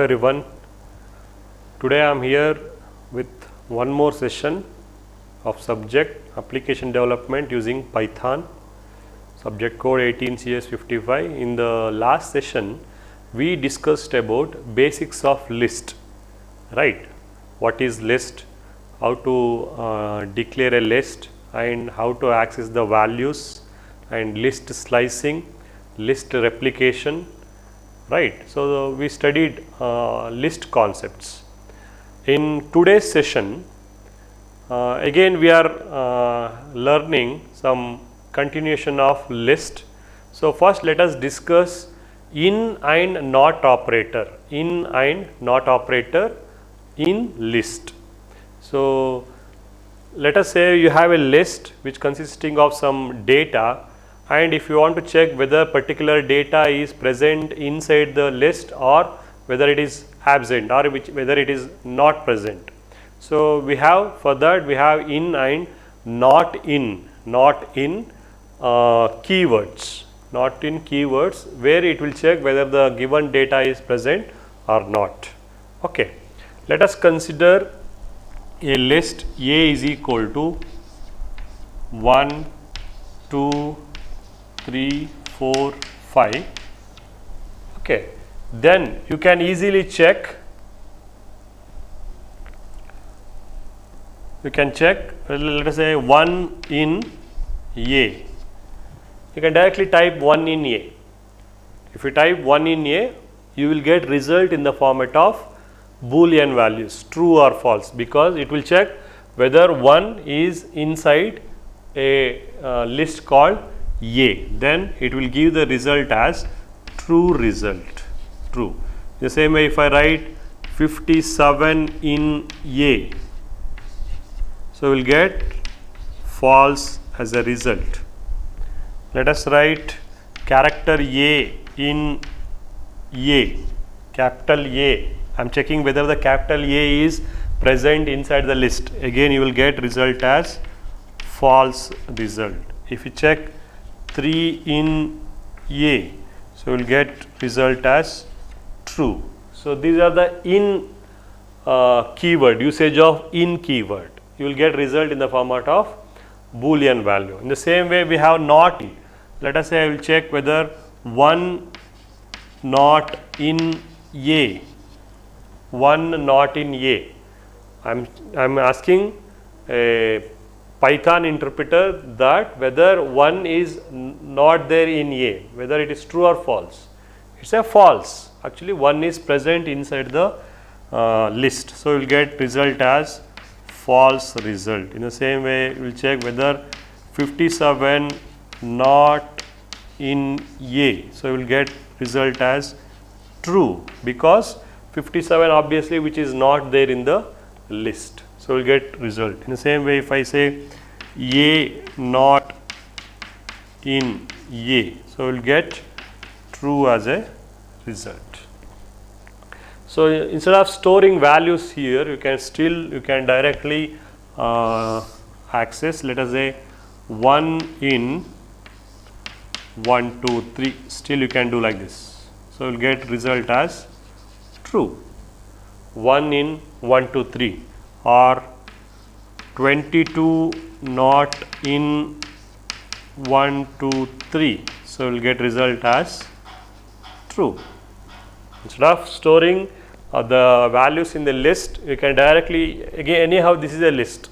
everyone. Today I am here with one more session of subject application development using Python, subject code 18CS55. In the last session we discussed about basics of list, right? What is list, how to declare a list and how to access the values, and list slicing, list replication, right? So we studied list concepts. In today's session again we are learning some continuation of list. So first let us discuss in and not operator, in and not operator in list. So let us say you have a list which consisting of some data, and if you want to check whether particular data is present inside the list or whether it is absent or whether it is not present. So we have, for that we have in and not in keywords, where it will check whether the given data is present or not. Okay, let us consider a list A is equal to 1, 2, 3, 4, 5. Okay, then you can easily check. You can check, let us say 1 in A. You can directly type 1 in A. If you type 1 in A, you will get result in the format of Boolean values, true or false, because it will check whether 1 is inside a list called A. Then it will give the result as true result, true. The same way if I write 57 in A, so we will get false as a result. Let us write character A in A, capital A. I am checking whether the capital A is present inside the list. Again you will get result as false result. If you check 3 in A, so you will get result as true. So these are the in keyword, usage of in keyword. You will get result in the format of Boolean value. In the same way we have not in. Let us say I will check whether 1 not in A, 1 not in A. I am asking a Python interpreter that whether 1 is not there in A, whether it is true or false. It is a false. Actually 1 is present inside the list. So you will get result as false result. In the same way we will check whether 57 not in A. So you will get result as true, because 57 obviously which is not there in the list. So we will get result. In the same way if I say A not in A, so we will get true as a result. So instead of storing values here, you can directly access, let us say 1 in 1, 2, 3, still you can do like this. So you will get result as true, 1 in 1, 2, 3, or 22 not in 1, 2, 3. So you will get result as true. Instead of storing the values in the list, you can directly, again anyhow this is a list.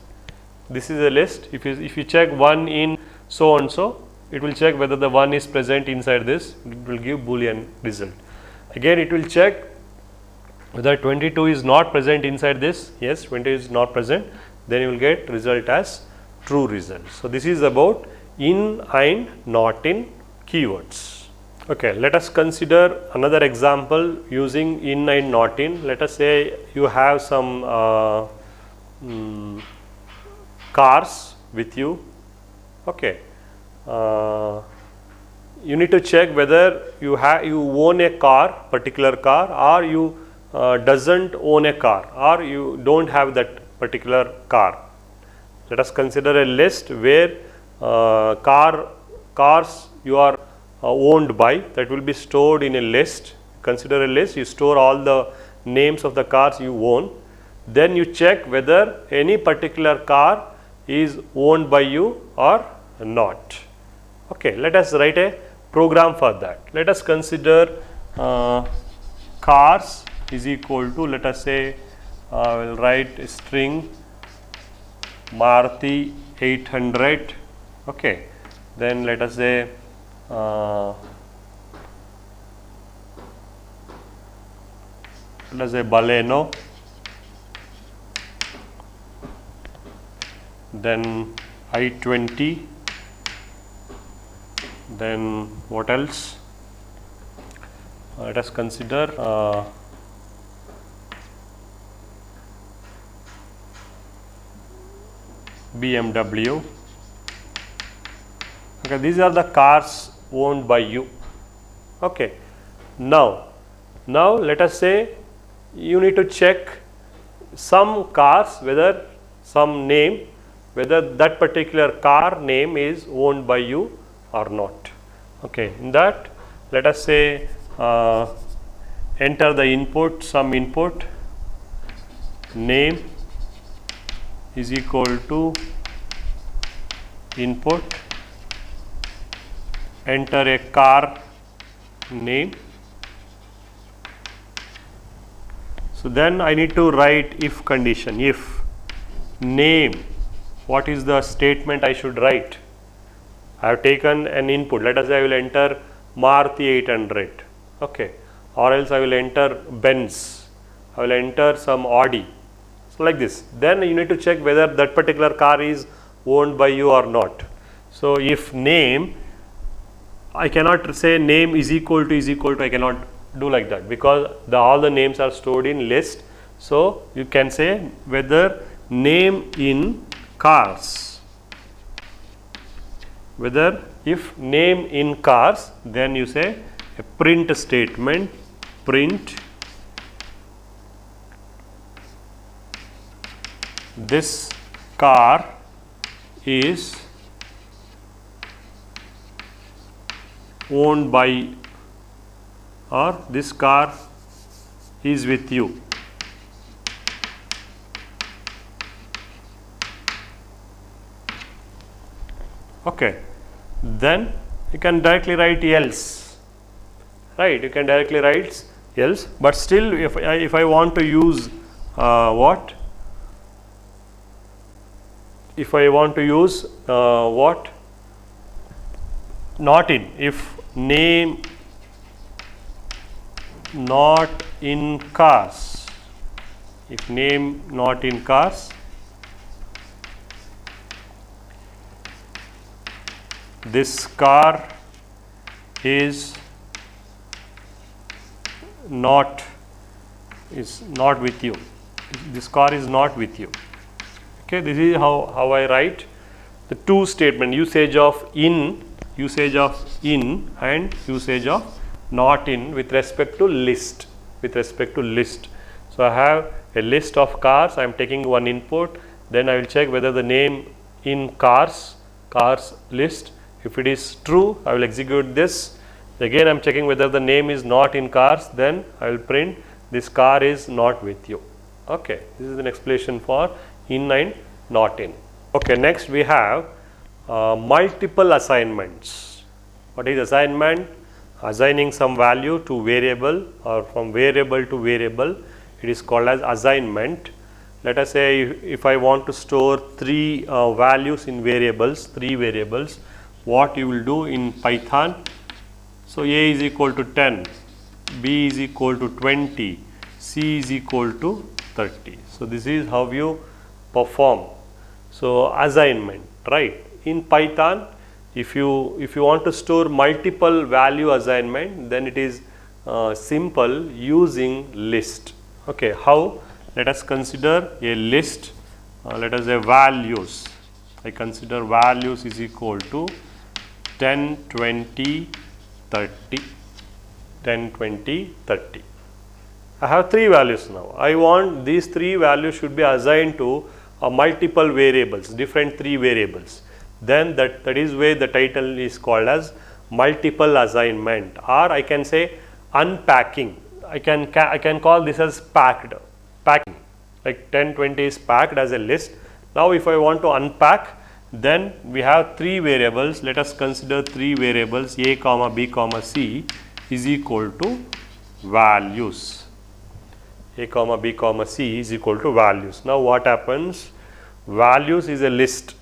This is a list. If you check 1 in so and so, it will check whether the 1 is present inside this. It will give Boolean result. Again it will check whether 22 is not present inside this. Yes, 20 is not present. Then you will get result as true result. So this is about in and not in keywords. Okay, let us consider another example using in and not in. Let us say you have some cars with you. Okay, you need to check whether you own a particular car, or you doesn't own a car, or you don't have that particular car. Let us consider a list where cars you are owned by, that will be stored in a list. Consider a list, you store all the names of the cars you own. Then you check whether any particular car is owned by you or not. Okay, let us write a program for that. Let us consider cars is equal to, let us say, I will write a string Maruti 800. Okay, then let us say Baleno, then I-20, then what else? Let us consider BMW. Okay, these are the cars owned by you. Okay, now let us say you need to check some cars, whether some name, whether that particular car name is owned by you or not. Okay, in that, let us say enter the input, some input, name is equal to input, enter a car name. So then I need to write if condition. If name, what is the statement I should write? I have taken an input. Let us say I will enter Maruti 800. Okay, or else I will enter Benz. I will enter some Audi. So like this. Then you need to check whether that particular car is owned by you or not. So if name, I cannot say name is equal to, I cannot do like that, because all the names are stored in list. So you can say whether name in cars, whether if name in cars, then you say a print statement, print this car is owned by, or this car is with you. Okay, then you can directly write else, right? You can directly write else, but still if I want to use what? If I want to use what? Not in, if name not in cars, if name not in cars, this car is not with you, this car is not with you. Okay, this is how I write the two statement, usage of in and usage of not in with respect to list, So I have a list of cars, I am taking one input, then I will check whether the name in cars list, if it is true I will execute this. Again I am checking whether the name is not in cars, then I will print this car is not with you. Okay, this is an explanation for in and not in. Okay, next we have multiple assignments. What is assignment? Assigning some value to variable or from variable to variable, it is called as assignment. Let us say if I want to store three values in variables, what you will do in Python? So A is equal to 10, B is equal to 20, C is equal to 30. So this is how you perform. So assignment, right? In Python, if you want to store multiple value assignment, then it is simple using list. Okay, how? Let us consider a list. Let us say values. I consider values is equal to 10, 20, 30. 10, 20, 30. I have three values now. I want these three values should be assigned to multiple variables, different three variables. Then that is where the title is called as multiple assignment, or I can say unpacking. I can call this as packing, like 10, 20 is packed as a list. Now if I want to unpack, then we have three variables. Let us consider three variables a comma b comma c is equal to values. A comma b comma c is equal to values. Now what happens? Values is a list.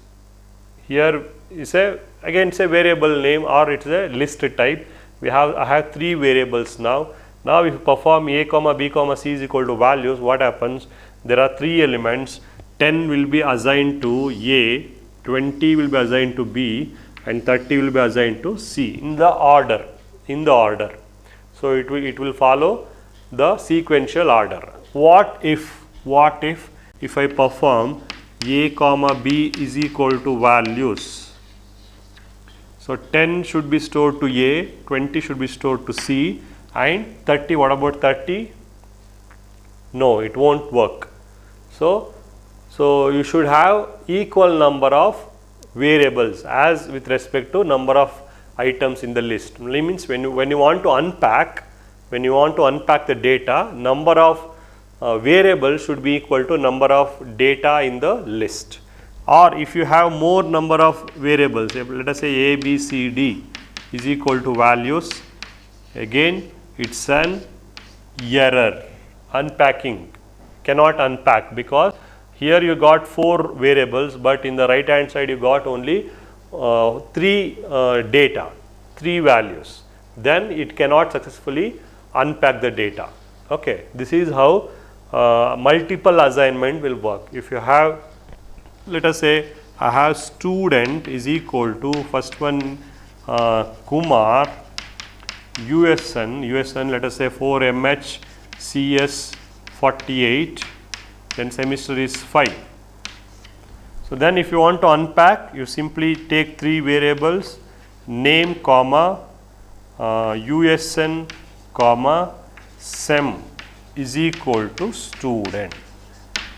Here is again it's a variable name or it's a list type. I have three variables now. Now if you perform a comma b comma c is equal to values, what happens? There are three elements. 10 will be assigned to A, 20 will be assigned to B, and 30 will be assigned to C in the order. So it will follow the sequential order. What if I perform A comma B is equal to values? So 10 should be stored to A, 20 should be stored to C, and 30, what about 30? No, it won't work. So you should have equal number of variables as with respect to number of items in the list. It means when you want to unpack the data, number of variables should be equal to number of data in the list. Or if you have more number of variables, let us say A, B, C, D is equal to values, again it's an error. Unpacking cannot unpack because here you got 4 variables, but in the right hand side you got only 3 values. Then it cannot successfully unpack the data. Okay, this is how multiple assignment will work. If you have, let us say I have student is equal to first one Kumar, USN let us say 4MH CS 48, then semester is 5. So then if you want to unpack, you simply take 3 variables, name comma USN comma SEM is equal to student.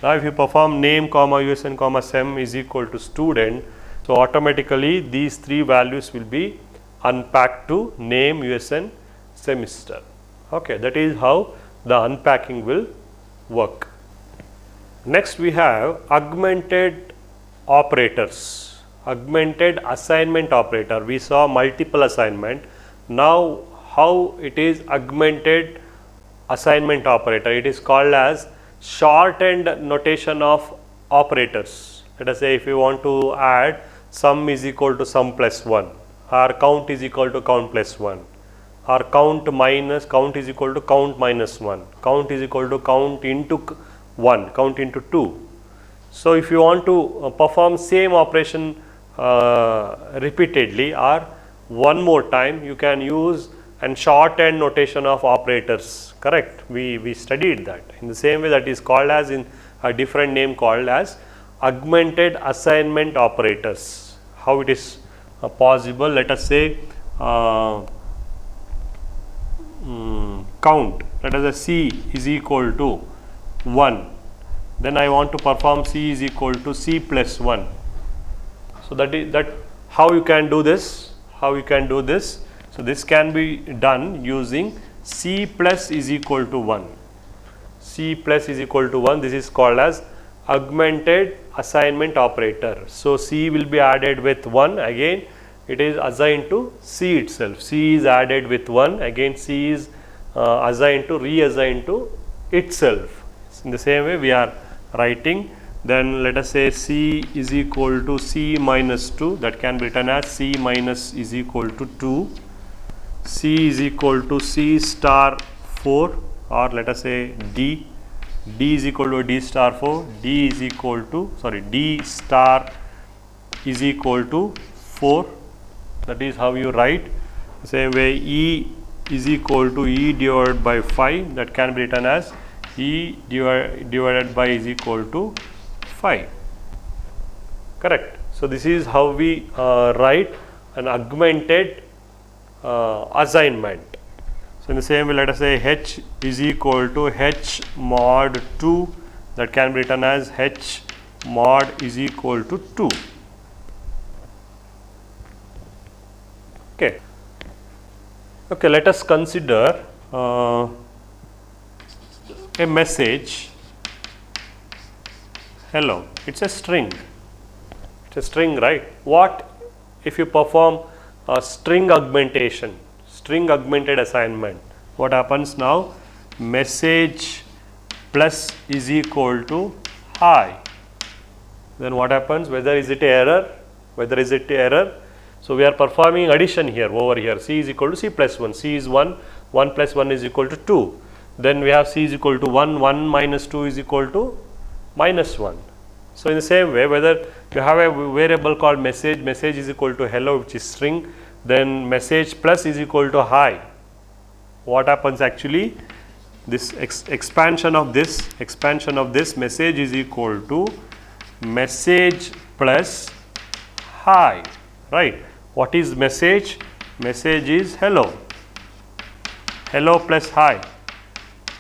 Now if you perform name comma USN comma SEM is equal to student, so automatically these 3 values will be unpacked to name, USN, semester. Okay, that is how the unpacking will work. Next we have augmented operators, augmented assignment operator. We saw multiple assignment. Now how it is augmented assignment operator? It is called as shortened notation of operators. Let us say if you want to add sum is equal to sum plus 1, or count is equal to count plus 1, or count is equal to count minus 1, count is equal to count into 1, count into 2. So if you want to perform same operation repeatedly or one more time, you can use and shortened notation of operators, correct? We studied that. In the same way, that is called as, in a different name called as augmented assignment operators. How it is possible? Let us say count, let us say C is equal to 1, then I want to perform C is equal to C plus 1. So that how you can do this, so this can be done using C plus is equal to 1, C plus is equal to 1, this is called as augmented assignment operator. So C will be added with 1, again it is assigned to C itself, C is added with 1, again C is reassigned to itself. In the same way we are writing, then let us say C is equal to C minus 2, that can be written as C minus is equal to 2, C is equal to C star 4, or let us say D is equal to D star 4, D star is equal to 4, that is how you write. The same way E is equal to E divided by 5, that can be written as E divided by is equal to 5, correct. So this is how we write an augmented assignment. So in the same way, let us say H is equal to H mod 2, that can be written as H mod is equal to 2. Okay, let us consider a message hello, it's a string. It's a string, right? What if you perform a string augmentation, string augmented assignment? What happens now? Message plus is equal to hi. Then what happens? Whether is it error? Whether is it error? So we are performing addition here, over here. C is equal to C plus 1. C is 1. 1 plus 1 is equal to 2. Then we have C is equal to 1. 1 minus 2 is equal to minus 1. So in the same way, whether you have a variable called message, message is equal to hello, which is string, then message plus is equal to hi. What happens actually? This expansion of this message is equal to message plus hi, right? What is message? Message is hello. Hello plus hi.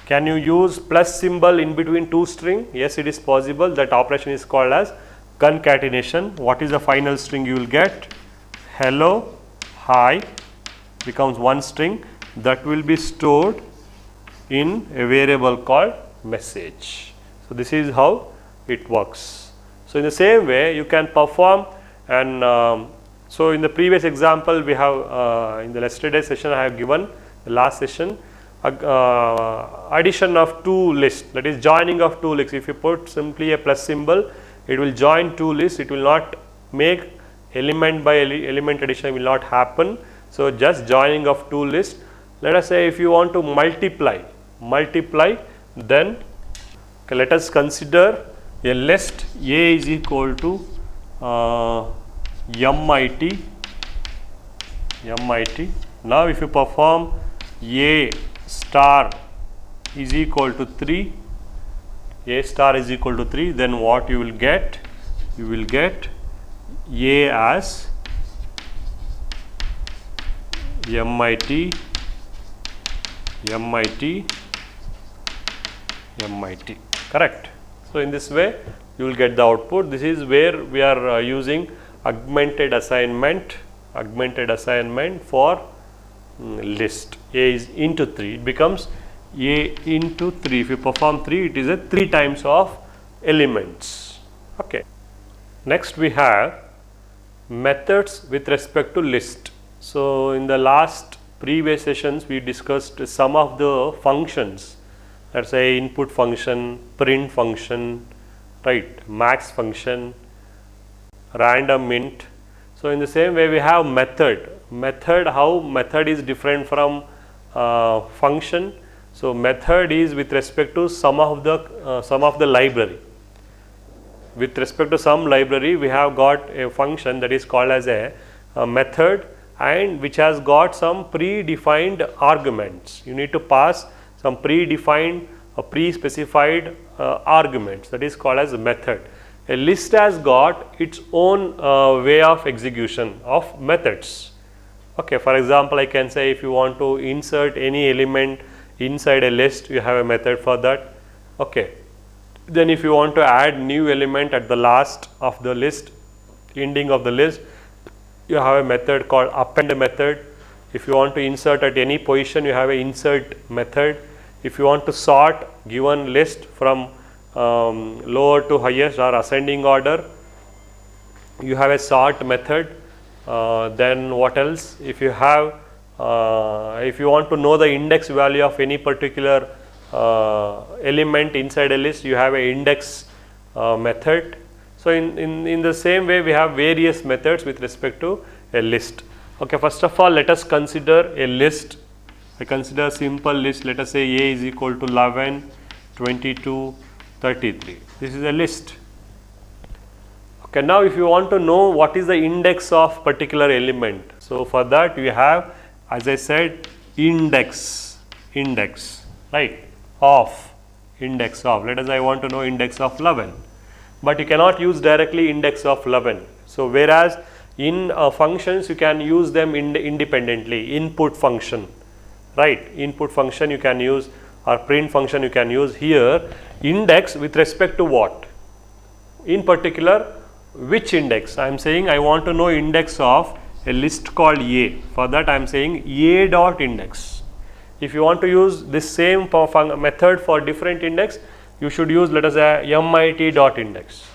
Can you use plus symbol in between two string? Yes, it is possible. That operation is called as concatenation. What is the final string you will get? Hello, hi becomes one string that will be stored in a variable called message. So this is how it works. So in the same way you can perform, and so in the previous example we have in the yesterday session I have given the last session addition of two lists, that is joining of two lists. If you put simply a plus symbol, it will join two lists, it will not make element by element addition will not happen. So just joining of two lists. Let us say if you want to multiply, then okay, let us consider a list A is equal to MIT. Now if you perform A star is equal to 3, A star is equal to 3, then what you will get? You will get A as MIT, correct. So in this way you will get the output. This is where we are using augmented assignment for list. A is into 3, it becomes A into 3. If you perform 3, it is a 3 times of elements. Okay. Next we have methods with respect to list. So in the last previous sessions we discussed some of the functions, let's say input function, print function, right, max function, random int. So in the same way we have method. How method is different from function. So method is with respect to some of the library. With respect to some library we have got a function that is called as a method, and which has got some predefined arguments. You need to pass some predefined pre-specified arguments, that is called as a method. A list has got its own way of execution of methods. Okay, for example, I can say if you want to insert any element inside a list, you have a method for that. Okay, then if you want to add new element at the last of the list, ending of the list, you have a method called append method. If you want to insert at any position, you have a insert method. If you want to sort given list from lower to highest or ascending order, you have a sort method. Then what else? If you have if you want to know the index value of any particular element inside a list, you have a index method. So in the same way we have various methods with respect to a list. Okay, first of all let us consider a list. I consider a simple list. Let us say A is equal to 11, 22, 33. This is a list. Okay, now if you want to know what is the index of particular element, so for that we have, as I said, index, right, index of. Let us say I want to know index of 11, but you cannot use directly index of 11. So whereas in functions you can use them independently. Input function, right, input function you can use, or print function you can use. Here index with respect to what? In particular, which index? I am saying I want to know index of a list called A. For that I am saying A dot index. If you want to use this same method for different index, you should use, let us say, MIT dot index.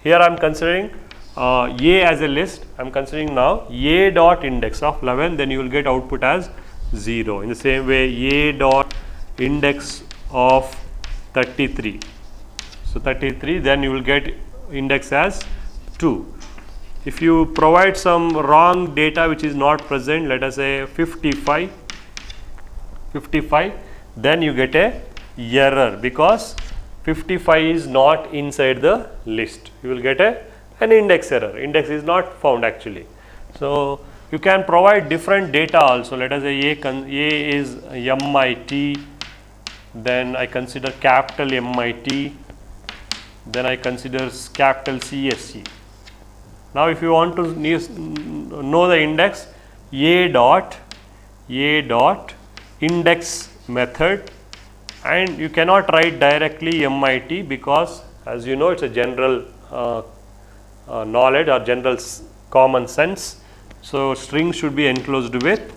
Here I am considering A as a list. I am considering now A dot index of 11, then you will get output as 0. In the same way, A dot index of 33. So 33, then you will get index as 2. If you provide some wrong data which is not present, let us say 55, then you get a error because 55 is not inside the list. You will get an index error. Index is not found actually. So you can provide different data also. Let us say A is MIT, then I consider capital MIT, then I consider capital CSE. Now if you want to know the index, A dot index method, and you cannot write directly MIT because, as you know, it's a general knowledge or general common sense. So string should be enclosed with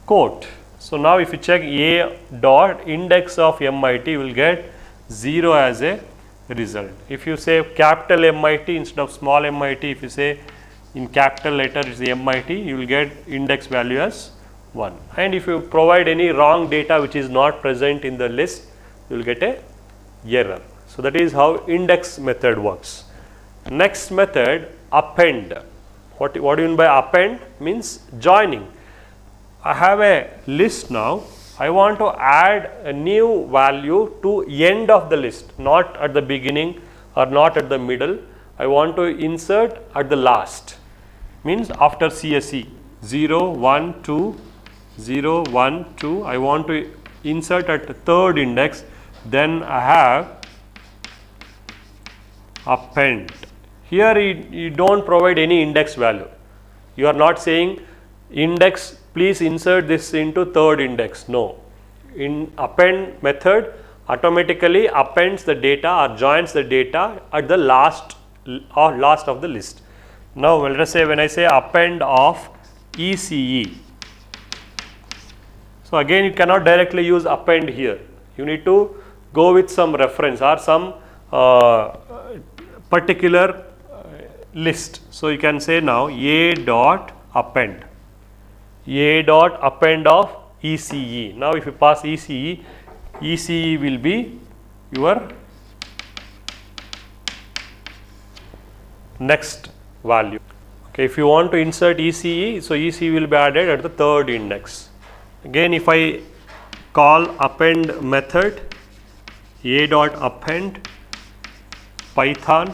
quote. So now if you check A dot index of MIT, you will get 0 as a result. If you say capital MIT instead of small MIT, if you say in capital letter is the MIT, you will get index value as 1. And if you provide any wrong data which is not present in the list, you will get a error. So that is how index method works. Next method, append. What do you mean by append? Means joining. I have a list now. I want to add a new value to end of the list, not at the beginning or not at the middle. I want to insert at the last. Means after CSE 0, 1, 2, 0, 1, 2. I want to insert at the third index. Then I have append. Here you don't provide any index value. You are not saying index, please insert this into third index. No. In append method, automatically appends the data or joins the data at the last of the list. Now let us say when I say append of ECE. So again you cannot directly use append here. You need to go with some reference or some particular list. So you can say now A dot append. A dot append of ECE. Now if you pass ECE, ECE will be your next value. Okay, if you want to insert ECE, so ECE will be added at the third index. Again, if I call append method, A dot append Python,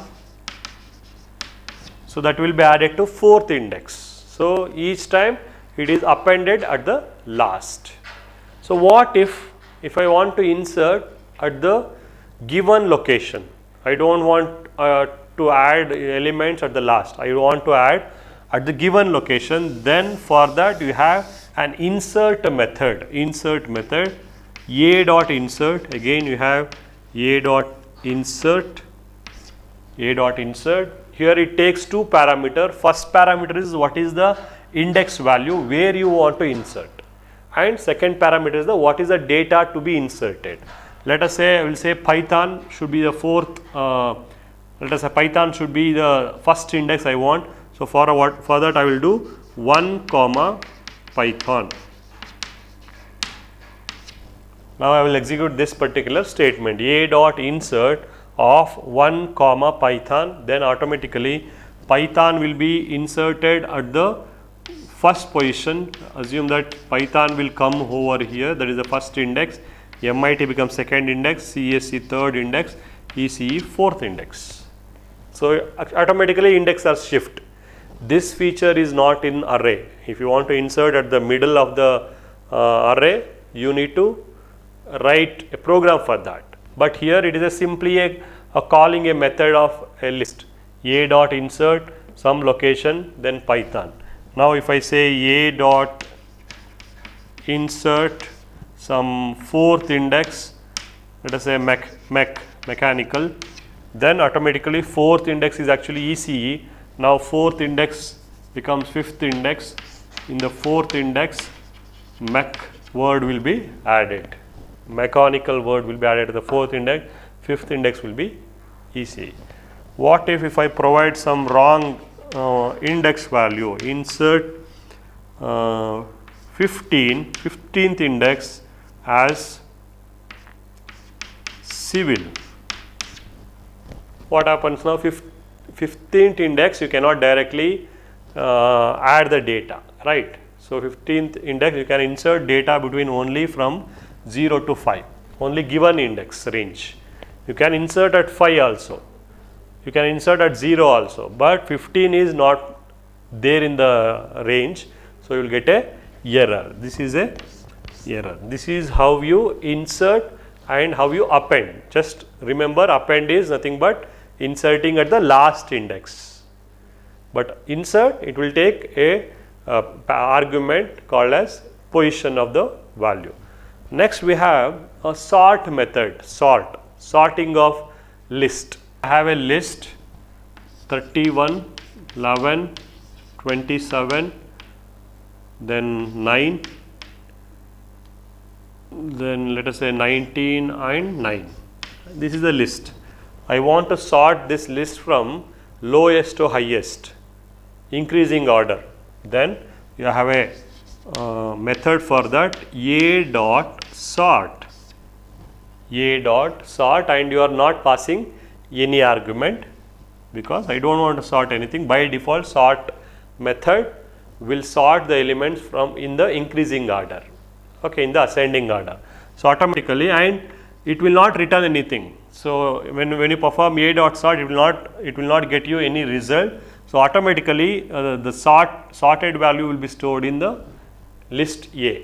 so that will be added to fourth index. So each time it is appended at the last. So what if I want to insert at the given location? I don't want to add elements at the last. I want to add at the given location. Then for that you have an insert method. Insert method, A dot insert. Again you have A dot insert. A dot insert. Here it takes two parameters. First parameter is what is the index value where you want to insert, and second parameter is the what is the data to be inserted. Let us say I will say Python should be the fourth. Let us say Python should be the first index I want. So for that I will do 1 comma Python. Now I will execute this particular statement, A dot insert of 1 comma Python. Then automatically Python will be inserted at the first position. Assume that Python will come over here, that is the first index. MIT becomes second index, CSE third index, ECE fourth index. So automatically index are shift. This feature is not in array. If you want to insert at the middle of the array, you need to write a program for that. But here it is simply a calling a method of a list. A dot insert some location, then Python. Now if I say A dot insert some fourth index, let us say mechanical, then automatically fourth index is actually ECE. Now fourth index becomes fifth index. In the fourth index word will be added. Mechanical word will be added to the fourth index, fifth index will be ECE. What if I provide some wrong index value? Insert 15th index as civil. What happens now? 15th index you cannot directly add the data, right? So 15th index you can insert data between only from 0 to 5, only given index range. You can insert at 5 also, you can insert at 0 also, but 15 is not there in the range, so you will get a error. This is a error. This is how you insert and how you append. Just remember, append is nothing but inserting at the last index, but insert, it will take a argument called as position of the value. Next we have a sort method, sorting of list. I have a list 31, 11, 27, then 9, then let us say 19 and 9. This is the list. I want to sort this list from lowest to highest, increasing order. Then you have a method for that, a dot sort, and you are not passing any argument because I don't want to sort anything. By default, sort method will sort the elements from in the increasing order, okay, in the ascending order. So automatically, and it will not return anything. So when you perform a dot sort, it will not get you any result. So automatically the sorted value will be stored in the list A.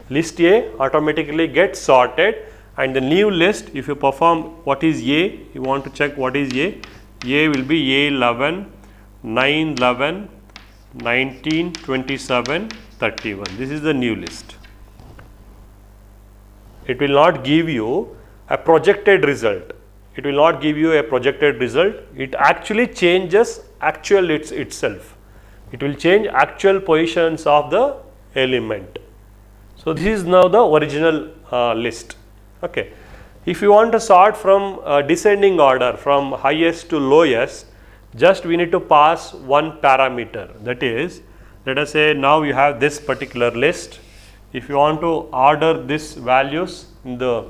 List A automatically gets sorted, and the new list, if you perform what is A, you want to check what is A will be A11, 9, 11, 19, 27, 31. This is the new list. It will not give you a projected result. It will not give you a projected result. It actually changes actual itself. It will change actual positions of the element. So this is now the original list. Okay. If you want to sort from descending order from highest to lowest, just we need to pass one parameter. That is, let us say now you have this particular list. If you want to order these values in the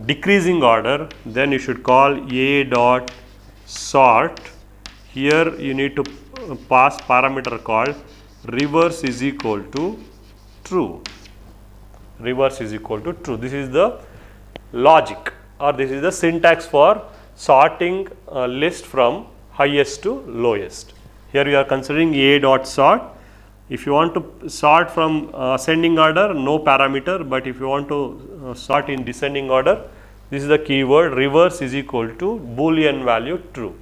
decreasing order, then you should call a dot sort. Here you need to pass parameter called reverse is equal to true. Reverse is equal to true. This is the logic, or this is the syntax for sorting a list from highest to lowest. Here we are considering a dot sort. If you want to sort from ascending order, no parameter, but if you want to sort in descending order, this is the keyword reverse is equal to boolean value true.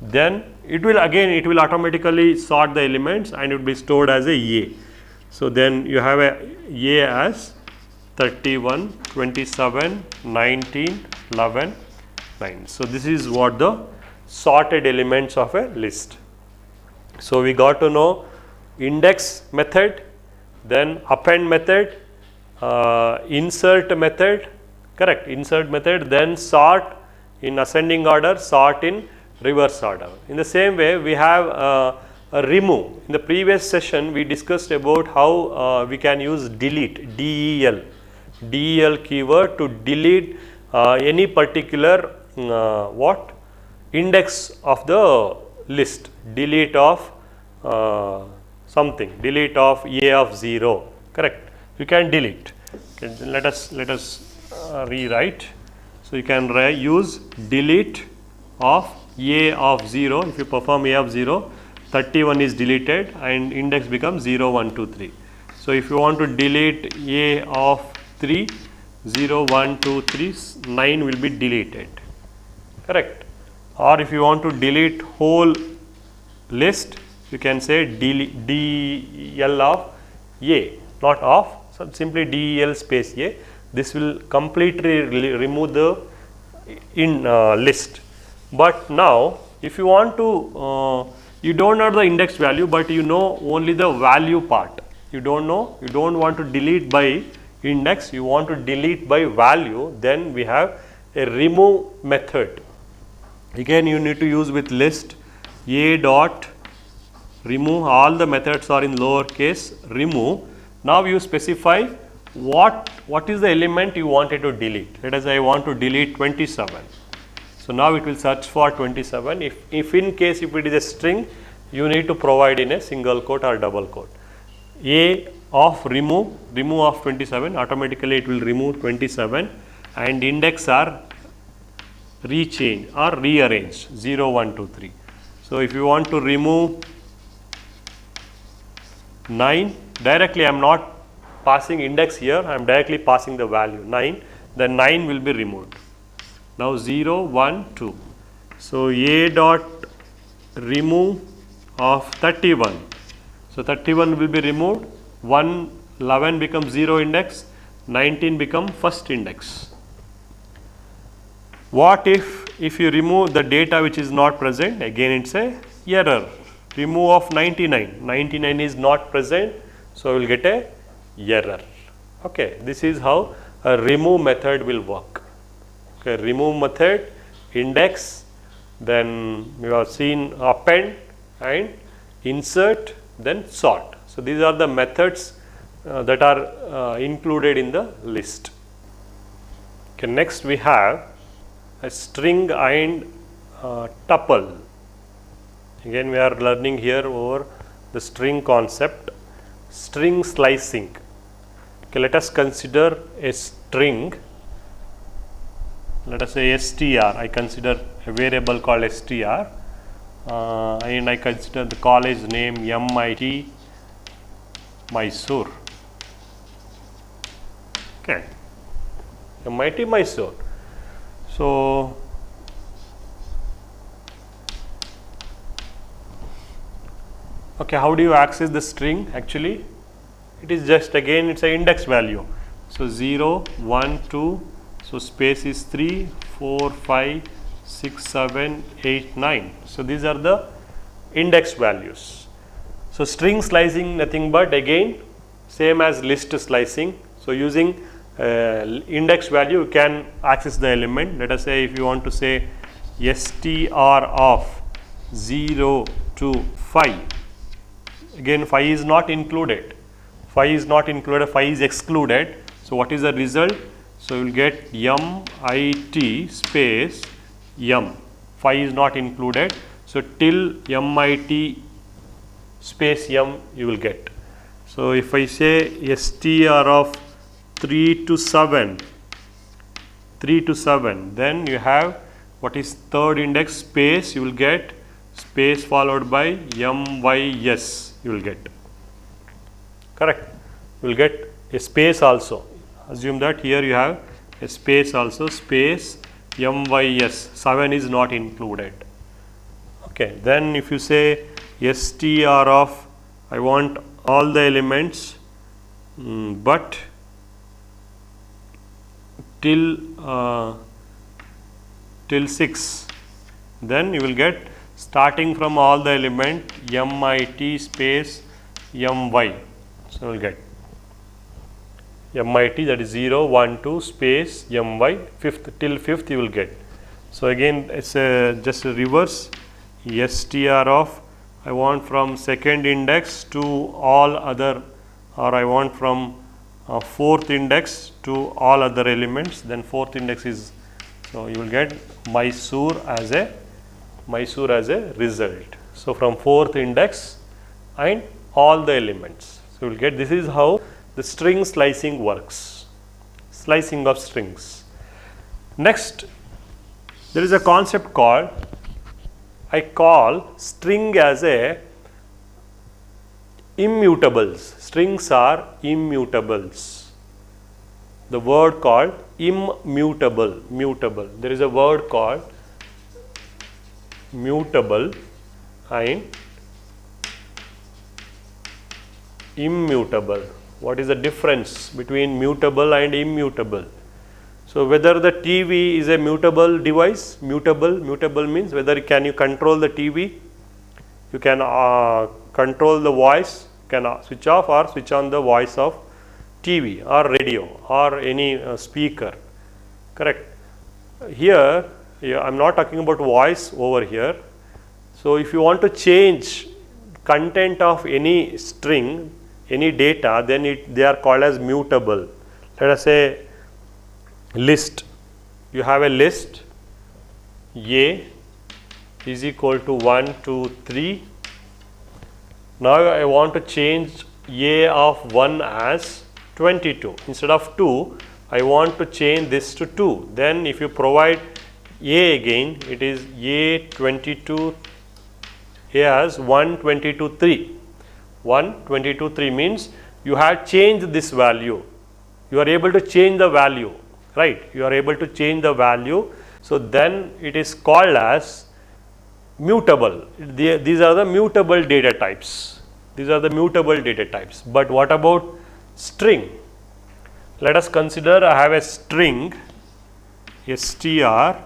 Then it will automatically sort the elements and it will be stored as a. So then you have a as 31, 27, 19, 11, 9. So this is what the sorted elements of a list. So we got to know index method, then append method, insert method, correct, insert method, then sort in ascending order, sort in reverse order. In the same way, we have a remove. In the previous session, we discussed about how we can use delete, DEL keyword to delete any particular index of the list, delete of something, delete of A of 0, correct. You can delete. Okay, let us rewrite. So you can use delete of A of 0. If you perform A of 0, 31 is deleted and index becomes 0, 1, 2, 3. So if you want to delete A of 3, 0, 1, 2, 3, 9 will be deleted, correct. Or if you want to delete whole list, you can say del of A, not of, so simply del space A. This will completely remove the list. But now if you want to, you don't know the index value, but you know only the value part. you don't know, you don't want to delete by index, you want to delete by value, then we have a remove method. Again you need to use with list a dot remove, all the methods are in lowercase remove. Now you specify what is the element you wanted to delete. Let us say I want to delete 27. So now it will search for 27. If in case if it is a string, you need to provide in a single quote or double quote. A of remove of 27, automatically it will remove 27, and index are rechange or rearrange 0, 1, 2, 3. So if you want to remove 9, directly I am not passing index here, I am directly passing the value 9, then 9 will be removed. Now 0, 1, 2. So a dot remove of 31. So 31 will be removed, 11 becomes 0 index, 19 become first index. What if you remove the data which is not present? Again it's a error. Remove of 99. 99 is not present, so we will get a error. Okay, this is how a remove method will work. Okay, remove method, index, then we have seen append and insert, then sort. So these are the methods that are included in the list. Okay, next we have a string and tuple. Again we are learning here over the string concept, string slicing. Okay, let us consider a string. Let us say str. I consider a variable called str, and I consider the college name MIT Mysore. Okay, MIT Mysore. So okay, how do you access the string? Actually, it is just again it's an index value. So 0, 1, 2. So space is 3, 4, 5, 6, 7, 8, 9. So these are the index values. So string slicing nothing but again same as list slicing. So using index value you can access the element. Let us say if you want to say str of 0 to 5. Again 5 is not included. 5 is not included, 5 is excluded. So what is the result? So you will get MIT space M. 5 is not included. So till MIT space M you will get. So if I say str of 3 to 7, then you have what is third index space, you will get space followed by MYS, you will get. Correct. You will get a space also. Assume that here you have a space also, space MYS, 7 is not included. Okay, then if you say str of I want all the elements but till 6, then you will get starting from all the element MIT space MY. So you will get MIT, that is 0, 1, 2 space MY, fifth till 5th you will get. So again it's just a reverse, str of I want from second index to all other, or I want from fourth index to all other elements, then fourth index is, so you will get Mysore as a result. So from fourth index and all the elements. So you will get, this is how the string slicing works, slicing of strings. Next, there is a concept called, I call string as a immutables. Strings are immutables. The word called immutable, mutable. There is a word called mutable and immutable. What is the difference between mutable and immutable? So whether the TV is a mutable device, mutable means whether can you control the TV, you can control the voice, can switch off or switch on the voice of TV or radio or any speaker, correct. Here I am not talking about voice over here. So if you want to change content of any string, any data, then they are called as mutable. Let us say list. You have a list A is equal to 1, 2, 3. Now I want to change A of 1 as 22. Instead of 2, I want to change this to 2. Then if you provide A again, it is A22, A as 122, 3. 122, 3 means you have changed this value. You are able to change the value, right? You are able to change the value. So then it is called as mutable. These are the mutable data types. These are the mutable data types. But what about string? Let us consider I have a string str.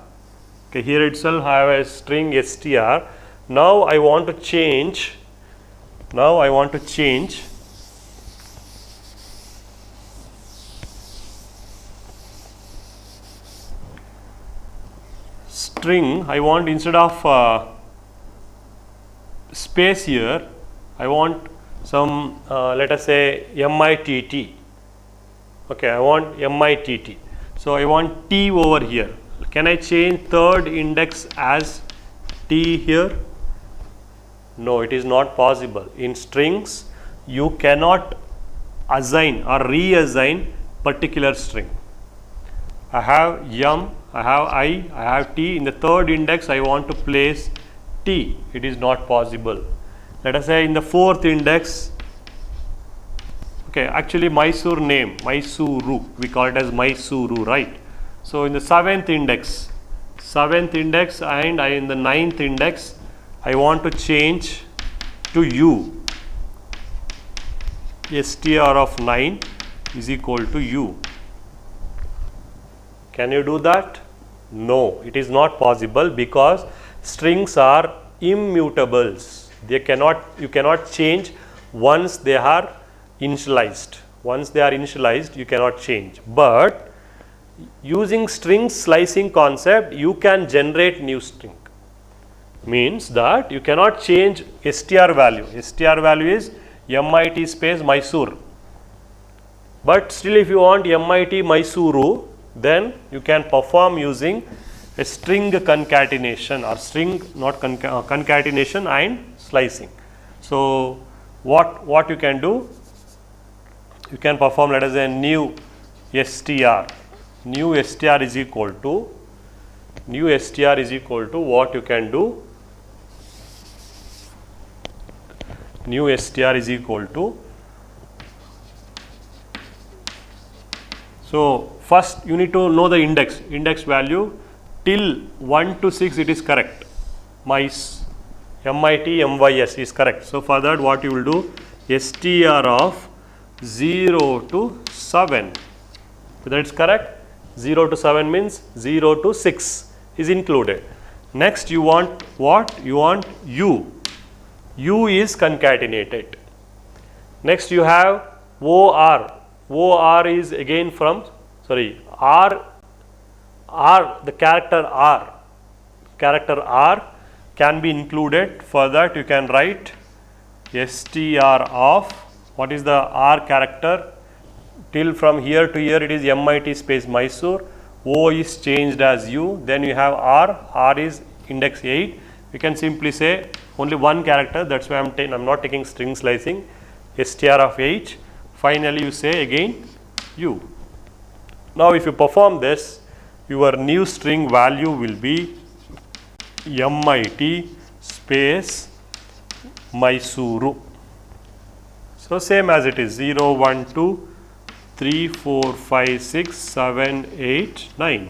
Okay, here itself I have a string str. Now I want to change. String. I want, instead of space here, I want some let us say MITT. Okay, I want MITT. So I want T over here. Can I change third index as T here? No, it is not possible. In strings, you cannot assign or reassign particular string. I have M, I have I have T. In the third index, I want to place T. It is not possible. Let us say in the fourth index, okay, actually Mysore name, Mysuru, we call it as Mysuru, right? So in the seventh index and in the ninth index, I want to change to U. str of 9 is equal to U. Can you do that? No, it is not possible because strings are immutables. You cannot change once they are initialized. Once they are initialized, you cannot change. But using string slicing concept, you can generate new string. Means that you cannot change str value. Str value is MIT space Mysore. But still, if you want MIT Mysuru, then you can perform using a string concatenation or string not concatenation and slicing. So what you can do? You can perform, let us say, new str. New str is equal to what you can do? New str is equal to, so first you need to know the index value till 1 to 6 it is correct. MIT MYS is correct. So for that, what you will do? str of 0 to 7. That is correct. 0 to 7 means 0 to 6 is included. Next you want what? You want U. U is concatenated. Next you have OR. OR is again from, R, the character R can be included. For that you can write str of, what is the R character? Till from here to here it is MIT space Mysore. O is changed as U. Then you have R is index 8. You can simply say only one character, that's why I am not taking string slicing. str of 8. Finally you say again U. Now if you perform this, your new string value will be MIT space Mysuru. So same as it is 0, 1, 2, 3, 4, 5, 6, 7, 8, 9.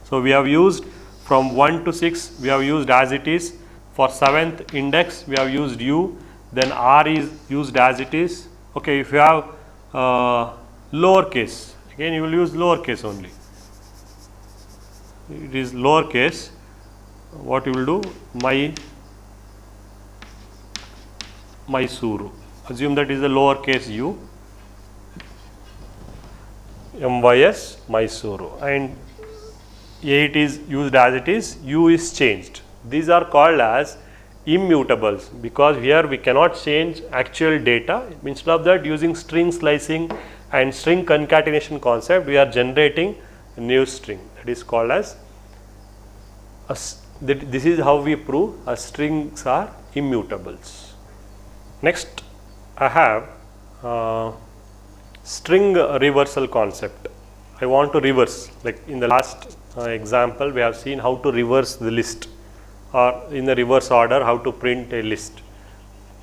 So we have used from 1 to 6, we have used as it is. For 7th index, we have used U. Then R is used as it is. Okay, if you have lowercase, again you will use lowercase only. It is lowercase. What you will do? Mysuru. assume that is a lowercase u, MYS Mysuru, and 8 is used as it is, u is changed. These are called as immutables because here we cannot change actual data. Instead of that, using string slicing and string concatenation concept, we are generating a new string, that is called as this is how we prove strings are immutables. Next, I have string reversal concept. I want to reverse, like in the last example we have seen how to reverse the list, or in the reverse order how to print a list,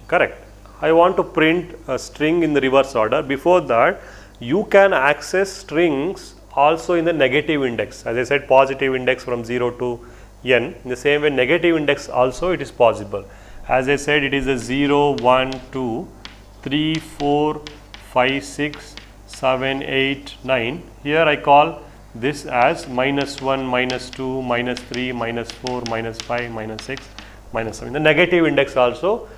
correct. I want to print a string in the reverse order. Before that, you can access strings also in the negative index. As I said, positive index from 0 to n. In the same way, negative index also it is possible. As I said, it is a 0, 1, 2, 3, 4, 5, 6, 7, 8, 9. Here I call this as -1, -2, -3, -4, -5, -6, -7. The negative index also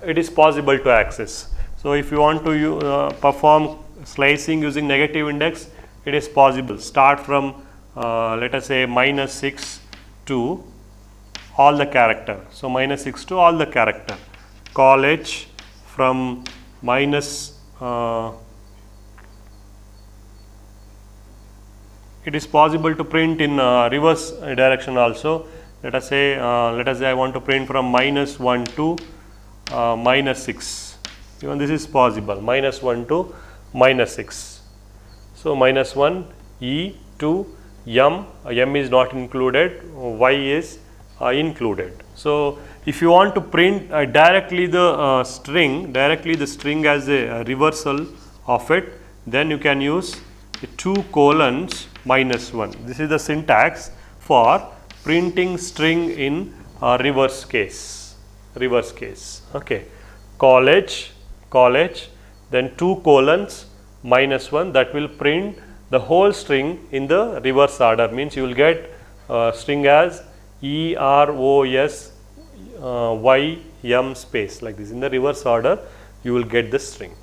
it is possible to access. So if you want to perform slicing using negative index, it is possible. Start from let us say -6 to all the character. So -6 to all the character. Call h from it is possible to print in reverse direction also. Let us say I want to print from -1 to -6. Even this is possible, -1 to -6. So -1 e to m, m is not included, y is included. So if you want to print directly the string as a reversal of it, then you can use 2 colons -1. This is the syntax for printing string in reverse case. Okay. Call h, then 2 colons -1, that will print the whole string in the reverse order. Means you will get string as EROS YM space, like this. In the reverse order, you will get the string.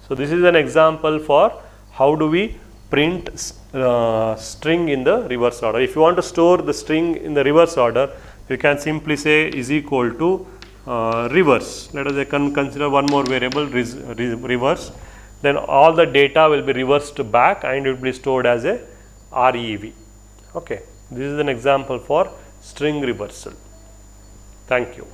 So this is an example for how do we print string in the reverse order. If you want to store the string in the reverse order, you can simply say is equal to reverse. Let us consider one more variable, reverse. Then all the data will be reversed back and it will be stored as a REV. Okay. This is an example for string reversal. Thank you.